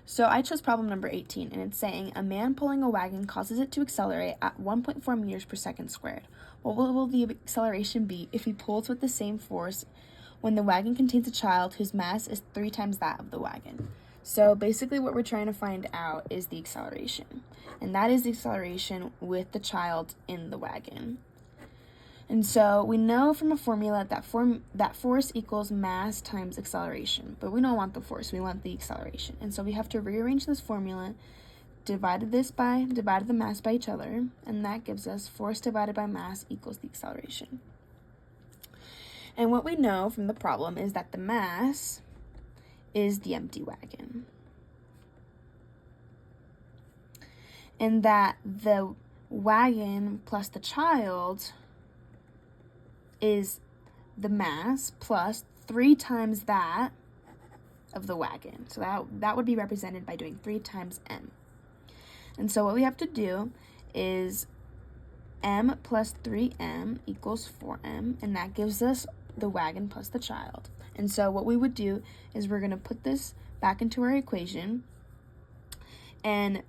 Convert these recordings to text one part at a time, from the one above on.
So I chose problem number 18, and it's saying a man pulling a wagon causes it to accelerate at 1.4 meters per second squared. What will the acceleration be if he pulls with the same force when the wagon contains a child whose mass is 3 times that of the wagon? So basically what we're trying to find out is the acceleration, and that is the acceleration with the child in the wagon. And so we know from a formula that force equals mass times acceleration, but we don't want the force, we want the acceleration. And so we have to rearrange this formula, divided the mass by each other, and that gives us force divided by mass equals the acceleration. And what we know from the problem is that the mass is the empty wagon, and that the wagon plus the child is the mass plus 3 times that of the wagon. So that would be represented by doing 3 times m. And so what we have to do is m plus 3m equals 4m, and that gives us the wagon plus the child. And so what we would do is we're going to put this back into our equation, and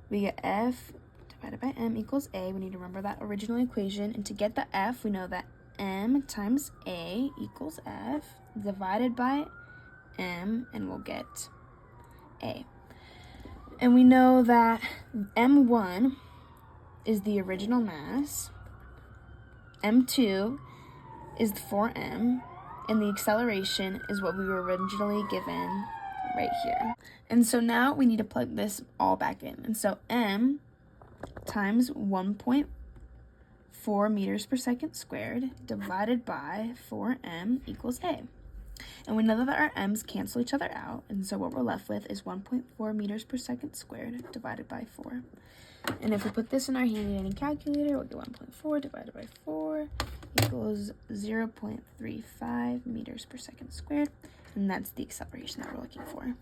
we get f divided by m equals a. We need to remember that original equation, and to get the f, we know that m times a equals f divided by m, and we'll get a. And we know that m1 is the original mass, m2 is 4m, and the acceleration is what we were originally given right here. And so now we need to plug this all back in. And so m times 1.4 meters per second squared divided by 4m equals a. And we know that our m's cancel each other out, and so what we're left with is 1.4 meters per second squared divided by 4. And if we put this in our handy dandy calculator, we'll get 1.4 divided by 4 equals 0.35 meters per second squared, and that's the acceleration that we're looking for.